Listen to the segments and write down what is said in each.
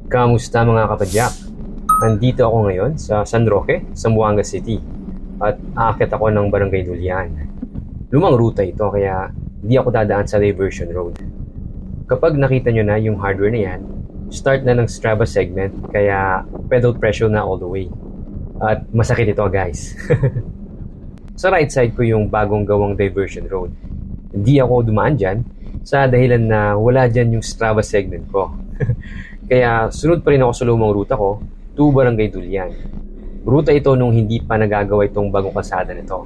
Kamusta mga kapadyak? Nandito ako ngayon sa San Roque, Zamboanga City at aakyat ako ng Barangay Dulyan. Lumang ruta ito kaya hindi ako dadaan sa diversion road. Kapag nakita nyo na yung hardware na yan, start na ng Strava segment kaya pedal pressure na all the way. At masakit ito guys. Sa right side ko yung bagong gawang diversion road. Hindi ako dumaan dyan sa dahilan na wala dyan yung Strava segment ko. Kaya sunod pa rin ako sa lumang ruta ko to Barangay Dulyan. Ruta ito nung hindi pa nagagawa itong bagong kalsada nito.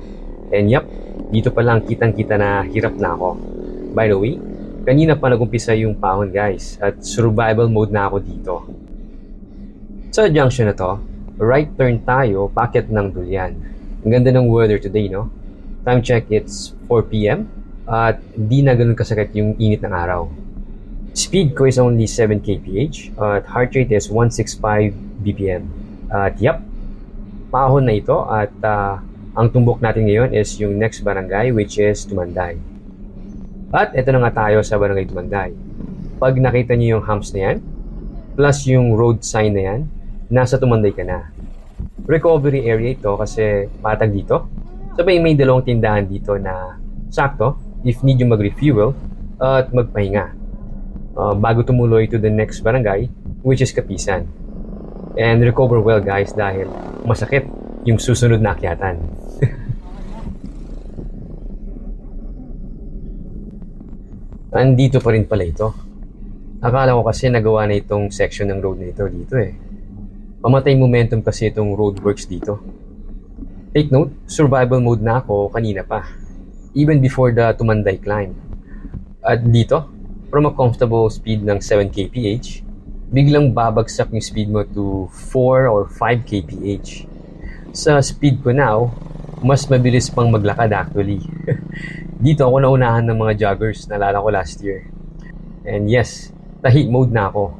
And yup, dito pa lang kitang-kita na hirap na ako. By the way, kanina pa nagumpisa yung pahon guys at survival mode na ako dito. Sa junction na to, right turn tayo paakyat ng Dulyan. Ang ganda ng weather today, no? Time check, it's 4 p.m. at di na ganun kasakit yung init ng araw. Speed ko is only 7 kph at heart rate is 165 bpm. At yep, pahon na ito at ang tumbok natin ngayon is yung next barangay which is Tumanday. At ito na nga tayo sa Barangay Tumanday. Pag nakita niyo yung humps na yan, plus yung road sign na yan, nasa Tumanday ka na. Recovery area ito kasi patag dito. Sabay may dalawang tindahan dito na sakto if need yung mag-refuel at magpahinga. Bago tumuloy to the next barangay which is Kapisan. And recover well guys dahil masakit yung susunod na akyatan. Andito pa rin pala ito. Akala ko kasi nagawa na itong section ng road na ito dito eh. Pamatay momentum kasi itong roadworks dito. Take note, survival mode na ako kanina pa. Even before the Tumanday climb. At dito, from a comfortable speed ng 7 kph, biglang babagsak yung speed mo to 4 or 5 kph. Sa speed ko now, mas mabilis pang maglakad actually. Dito ako naunahan ng mga joggers, nalala ko last year. And yes, tahi mode na ako.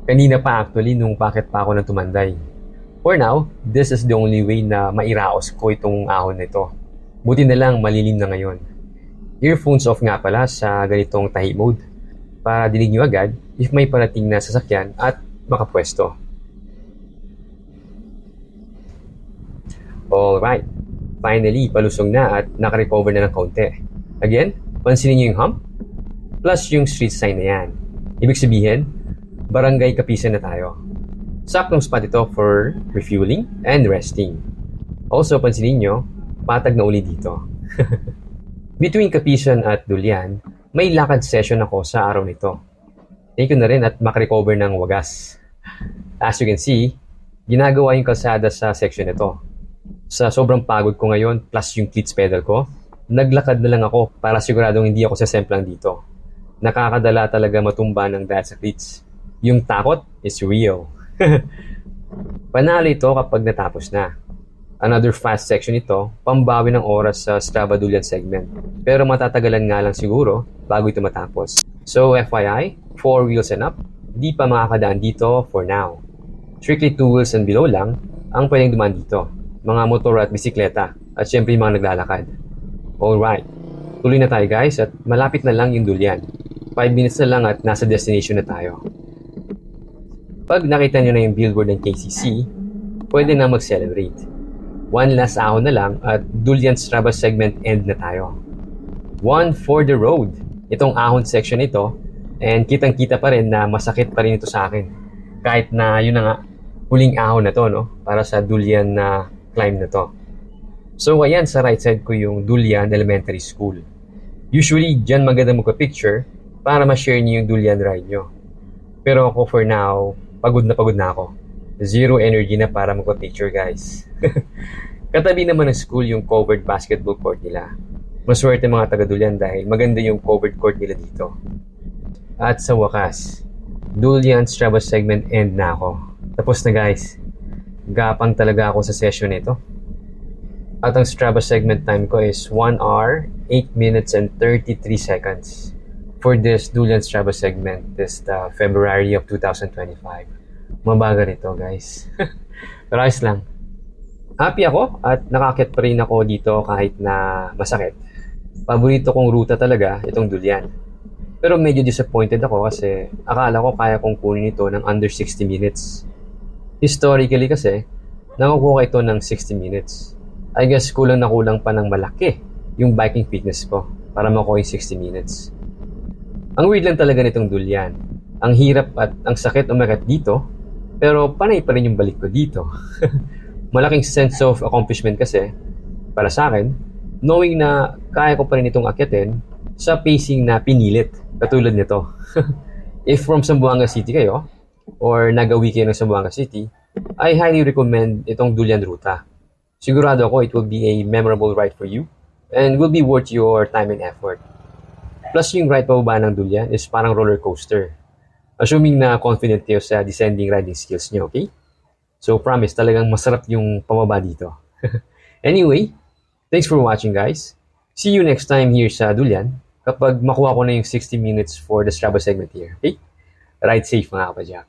Kanina pa actually nung packet pa ako ng Tumanday. For now, this is the only way na mairaos ko itong ahon nito. Buti na lang malilim na ngayon. Earphones off nga pala sa ganitong tahi mode para dinig nyo agad if may parating na sasakyan at makapwesto. Alright, finally palusong na at nakarecover na ng kaunti. Again, pansinin nyo yung hump plus yung street sign na yan. Ibig sabihin, Barangay Kapisan na tayo. Saktong spot ito for refueling and resting. Also, pansinin nyo, patag na uli dito. Between Kapisan at Dulyan, may lakad session ako sa araw nito. Take ko na rin at makarecover ng wagas. As you can see, ginagawa yung kalsada sa section nito. Sa sobrang pagod ko ngayon plus yung cleats pedal ko, naglakad na lang ako para siguradong hindi ako sasemplang dito. Nakakadala talaga matumba ng dahil sa cleats. Yung takot is real. Panalo ito kapag natapos na. Another fast section ito, pambawi ng oras sa Strava Dulyan segment. Pero matatagalan nga lang siguro bago ito matapos. So FYI, 4 wheels and up, di pa makakadaan dito for now. Strictly 2 wheels and below lang ang pwedeng dumaan dito. Mga motor at bisikleta at syempre yung mga naglalakad. Alright, tuloy na tayo guys at malapit na lang yung Dulyan. 5 minutes na lang at nasa destination na tayo. Pag nakita nyo na yung billboard ng KCC, pwede na mag-celebrate. One last ahon na lang at Dulyan Strava segment end na tayo. One for the road. Itong ahon section ito and kitang-kita pa rin na masakit pa rin ito sa akin. Kahit na yun na nga, huling ahon na to no? Para sa Dulyan na climb na to. So ayan, sa right side ko yung Dulyan Elementary School. Usually, dyan maganda magpa-picture para ma-share niyo yung Dulyan ride nyo. Pero ako for now, pagod na ako. Zero energy na para magpa-picture guys. Katabi naman ng school yung covered basketball court nila. Maswerte mga taga-Dulyan dahil maganda yung covered court nila dito. At sa wakas, Dulyan Strava segment end na ako. Tapos na guys. Gapang talaga ako sa session nito. At ang Strava segment time ko is 1 hour, 8 minutes and 33 seconds. For this Dulyan Strava segment this February of 2025. Mabagal ito guys. Pero ayos lang. Happy ako at nakakit pa rin ako dito kahit na masakit. Paborito kong ruta talaga itong Dulyan. Pero medyo disappointed ako kasi akala ko kaya kong kunin ito ng under 60 minutes. Historically kasi, nakukuha ito ng 60 minutes. I guess kulang na kulang pa ng malaki yung biking fitness ko para makuha yung 60 minutes. Ang weird lang talaga nitong dulyan. Ang hirap at ang sakit umakyat dito, pero panay pa rin yung balik ko dito. Malaking sense of accomplishment kasi, para sa akin, knowing na kaya ko pa rin itong akyatin sa pacing na pinilit, katulad nito. If from Zamboanga City kayo, or nagawi kayo ng Zamboanga City, I highly recommend itong Dulyan Ruta. Sigurado ako it will be a memorable ride for you and will be worth your time and effort. Plus yung ride pababa ng Dulyan is parang roller coaster. Assuming na confident kayo sa descending riding skills nyo, okay? So promise, talagang masarap yung pababa dito. Anyway, thanks for watching guys. See you next time here sa Dulyan kapag makuha ko na yung 60 minutes for the Strava segment here, okay? Ride safe mga kapadyak.